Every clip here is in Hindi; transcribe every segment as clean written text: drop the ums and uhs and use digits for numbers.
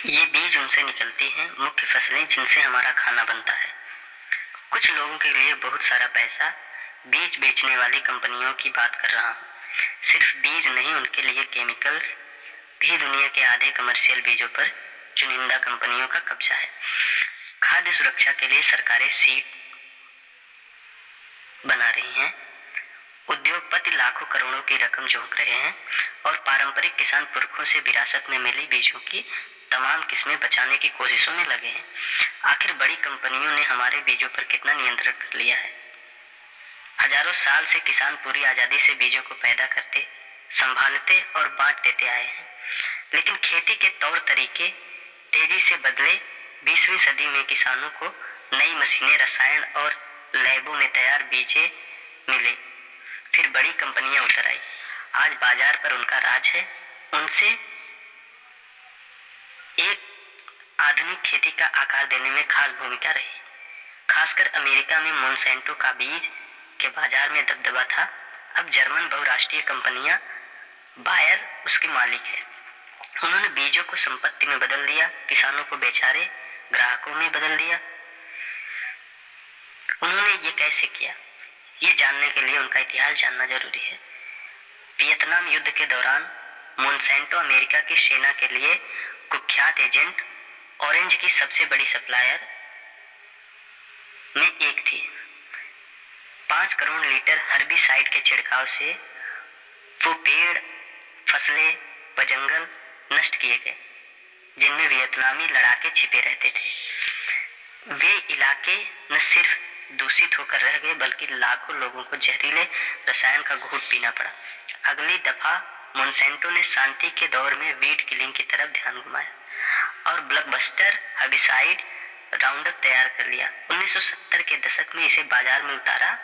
ये बीज उनसे निकलती हैं मुख्य फसलें जिनसे हमारा खाना बनता है। कुछ लोगों के लिए बहुत सारा पैसा बीज बेचने वाली कंपनियों की बात कर रहा हूँ। सिर्फ बीज नहीं, उनके लिए केमिकल्स भी दुनिया के आधे कमर्शियल बीजों पर चुनिंदा कंपनियों का कब्जा है। खाद्य सुरक्षा के लिए सरकारें सीड बना रही हैं, उद्योगपति लाखों करोड़ों की रकम झोंक रहे हैं और पारंपरिक किसान पुरखों से विरासत में मिली बीजों की तमाम किस्में बचाने की कोशिशों में लगे हैं। आखिर बड़ी कंपनियों ने हमारे बीजों पर कितना नियंत्रण कर लिया है? हजारों साल से किसान पूरी आजादी से बीजों को पैदा करते, संभालते और बांट देते आए हैं, लेकिन खेती के तौर तरीके तेजी से बदले। 20वीं सदी में किसानों को नई मशीनें, रसायन और लैबों में तैयार बीजें मिले। फिर बड़ी कंपनियां उतर आई। आज बाजार पर उनका राज है। उनसे एक आधुनिक खेती का आकार देने में खास भूमिका रही। खासकर अमेरिका में मोनसेंटो का बीज के बाजार में दबदबा था। अब जर्मन बहुराष्ट्रीय कंपनियां बायर उसके मालिक है। उन्होंने बीजों को संपत्ति में बदल दिया, किसानों को बेचारे ग्राहकों में बदल दिया। उन्होंने ये कैसे किया? ये जानने के लिए उनका इतिहास जानना जरूरी है। वियतनाम युद्ध के दौरान मोनसेंटो अमेरिका की सेना के लिए कुख्यात एजेंट ऑरेंज की सबसे बड़ी सप्लायर में एक थी। 5 करोड़ लीटर हर्बिसाइड के छिड़काव से वो पेड़, फसलें व जंगल नष्ट किए गए जिनमें वियतनामी लड़ाके छिपे रहते थे। वे इलाके न सिर्फ दूषित होकर रह गए बल्कि लाखों लोगों को जहरीले रसायन का घूंट पीना पड़ा। अगली दफा मोनसेंटो ने शांति के दौर में वीड किलिंग की तरफ ध्यान घुमाया और ब्लॉकबस्टर हर्बिसाइड राउंडअप तैयार कर लिया। 1970 के दशक में इसे बाजार में उतारा।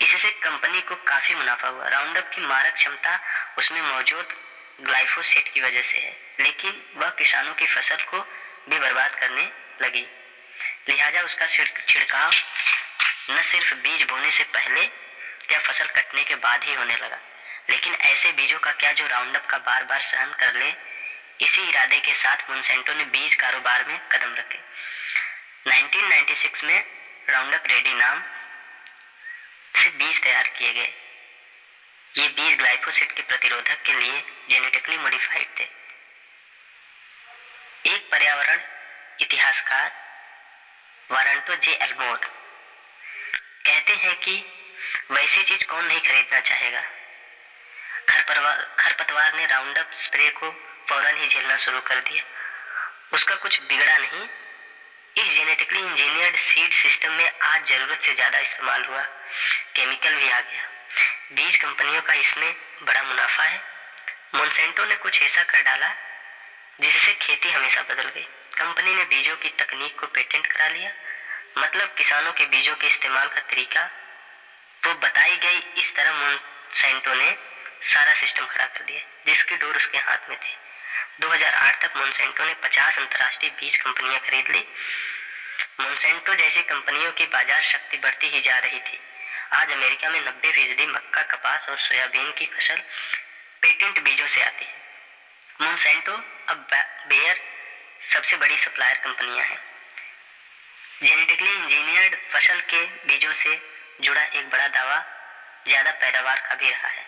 इससे कंपनी को काफी मुनाफा हुआ। राउंडअप की मारक क्षमता उसमें मौजूद ग्लाइफोसेट की वजह से है, लेकिन वह किसानों की फसल को भी बर्बाद करने लगी। लिहाजा उसका छिड़काव न सिर्फ बीज बोने से पहले या फसल कटने के बाद ही होने लगा, लेकिन ऐसे बीजों का क्या जो राउंडअप का बार बार सहन कर ले। इसी इरादे के साथ मोनसेंटो ने बीज कारोबार में कदम रखे। 1996 में राउंडअप रेडी नाम से बीज तैयार किए गए। ये बीज ग्लाइफोसेट के प्रतिरोधक के लिए जेनेटिकली मॉडिफाइड थे। एक पर्यावरण इतिहासकार वारंटो जे एल्मोर कहते हैं कि वैसी चीज कौन नहीं खरीदना चाहेगा। खरपतवार ने राउंडअप स्प्रे को फौरन ही झेलना शुरू कर दिया। उसका कुछ बिगड़ा नहीं। इस जेनेटिकली इंजीनियर्ड सीड सिस्टम में आज जरूरत से ज्यादा इस्तेमाल हुआ केमिकल भी आ गया। बीज कंपनियों का इसमें बड़ा मुनाफा है। मोनसेंटो ने कुछ ऐसा कर डाला जिससे खेती हमेशा बदल गई। कंपनी ने बीजों की तकनीक को पेटेंट करा लिया। मतलब किसानों के बीजों के इस्तेमाल का तरीका वो बताई गई। इस तरह मोनसेंटो ने सारा सिस्टम खड़ा कर दिया जिसकी डोर उसके हाथ में थी। 2008 तक मोनसेंटो ने 50 अंतर्राष्ट्रीय बीज कंपनियां खरीद ली। मोनसेंटो जैसी कंपनियों की बाजार शक्ति बढ़ती ही जा रही थी। आज अमेरिका में 90% मक्का, कपास और सोयाबीन की फसल पेटेंट बीजों से आती है। मोनसेंटो अब बेयर सबसे बड़ी सप्लायर कंपनियां हैं। जेनेटिकली इंजीनियर्ड फसल के बीजों से जुड़ा एक बड़ा दावा ज्यादा पैदावार का भी रहा है।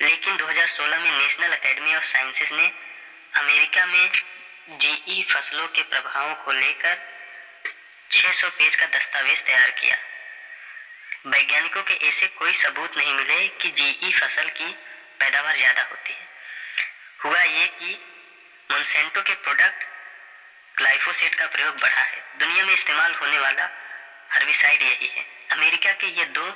लेकिन 2016 में नेशनल एकेडमी ऑफ साइंसेज ने अमेरिका में जीई फसलों के प्रभावों को लेकर 600 पेज का दस्तावेज तैयार किया। वैज्ञानिकों के ऐसे कोई सबूत नहीं मिले कि जीई फसल की पैदावार ज्यादा होती है। हुआ ये कि मोनसेंटो के प्रोडक्ट ग्लाइफोसेट का प्रयोग बढ़ा है। दुनिया में इस्तेमाल होने वाला हर्बिसाइड यही है। अमेरिका के ये 2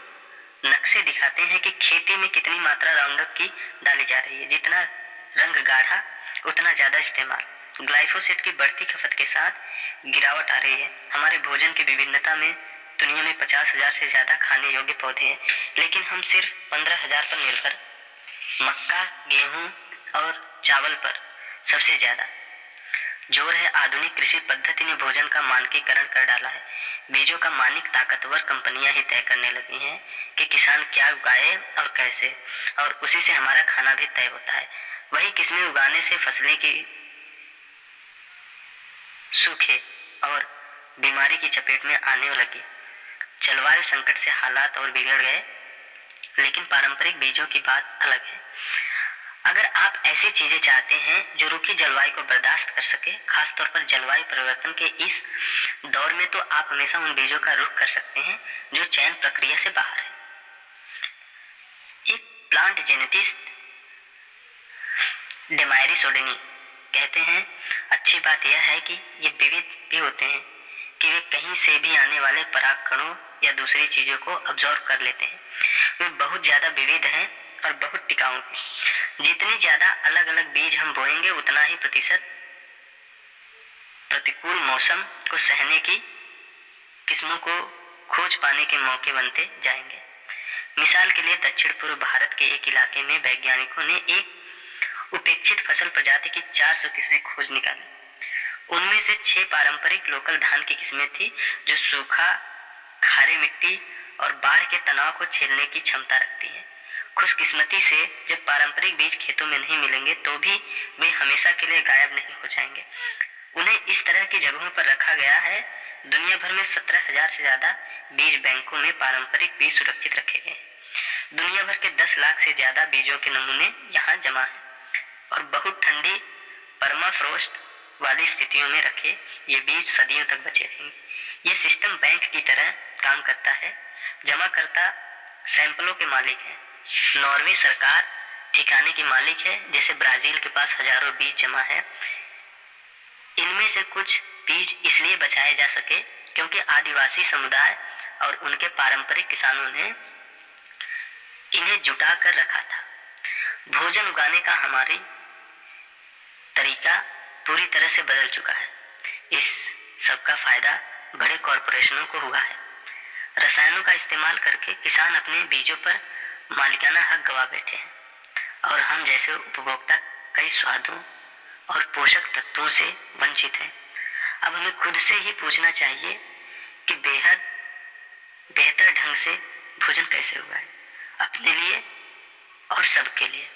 नक्शे दिखाते हैं कि खेती में कितनी मात्रा राउंडअप की डाली जा रही है। जितना रंग गाढ़ा उतना ज्यादा इस्तेमाल। ग्लाइफोसेट की बढ़ती खपत के साथ गिरावट आ रही है। हमारे भोजन की विभिन्नता में दुनिया में 50,000 से ज्यादा खाने योग्य पौधे हैं, लेकिन हम सिर्फ 15,000 पर निर्भर। मक्का, गेहूं और चावल पर सबसे ज्यादा जोर है। आधुनिक कृषि पद्धति ने भोजन का मानकीकरण कर डाला है। बीजों का मानक ताकतवर कंपनियां ही तय करने लगी हैं कि किसान क्या उगाए और कैसे, और उसी से हमारा खाना भी तय होता है। वही किस्में उगाने से फसलें की सूखे और बीमारी की चपेट में आने लगे। जलवायु संकट से हालात और बिगड़ गए, लेकिन पारंपरिक बीजों की बात अलग है। अगर आप ऐसी चीजें चाहते हैं जो रुकी जलवायु को बर्दाश्त कर सके, खासतौर पर जलवायु परिवर्तन के इस दौर में, तो आप हमेशा उन बीजों का रुख कर सकते हैं जो चयन प्रक्रिया से बाहर है। एक प्लांट जेनेटिस्ट डेमायरी सोडेनी कहते हैं, अच्छी बात यह है कि ये विविध भी होते हैं कि वे कहीं से भी आने वाले पराग कणों या दूसरी चीजों को अब्जॉर्ब कर लेते हैं। वे बहुत ज्यादा विविध हैं और बहुत टिकाऊ हैं। जितनी ज्यादा अलग अलग बीज हम बोएंगे, उतना ही प्रतिशत प्रतिकूल मौसम को सहने की किस्मों को खोज पाने के मौके बनते जाएंगे। मिसाल के लिए दक्षिण पूर्व भारत के एक इलाके में वैज्ञानिकों ने एक उपेक्षित फसल प्रजाति की 400 किस्में खोज निकाली। उनमें से 6 पारंपरिक लोकल धान की किस्में थी जो सूखा, खारे मिट्टी और बाढ़ के तनाव को झेलने की क्षमता रखती है। खुशकिस्मती से जब पारंपरिक बीज खेतों में नहीं मिलेंगे तो भी वे हमेशा के लिए गायब नहीं हो जाएंगे। उन्हें इस तरह की जगहों पर रखा गया है। दुनिया भर में 17,000 से ज्यादा बीज बैंकों में पारंपरिक बीज सुरक्षित रखे गए हैं। दुनिया भर के 10 लाख से ज्यादा बीजों के नमूने यहाँ जमा हैं और बहुत ठंडी परमाफ्रोस्ट वाली स्थितियों में रखे ये बीज सदियों तक बचे रहेंगे। ये सिस्टम बैंक की तरह काम करता है। जमाकर्ता सैंपलों के मालिक हैं। नॉर्वे सरकार ठिकाने की मालिक है, जैसे ब्राजील के पास हजारों बीज जमा है। इनमें से कुछ बीज इसलिए बचाए जा सके क्योंकि आदिवासी समुदाय और उनके पारंपरिक किसानों ने इन्हें जुटा कर रखा था। भोजन उगाने का हमारी तरीका पूरी तरह से बदल चुका है। इस सब का फायदा बड़े कॉरपोरेशनों को हुआ है। रसायनों का इस्तेमाल करके किसान अपने बीजों पर मालिकाना हक गवा बैठे हैं और हम जैसे उपभोक्ता कई स्वादों और पोषक तत्वों से वंचित हैं। अब हमें खुद से ही पूछना चाहिए कि बेहतर ढंग से भोजन कैसे उगाएं, अपने लिए और सबके लिए।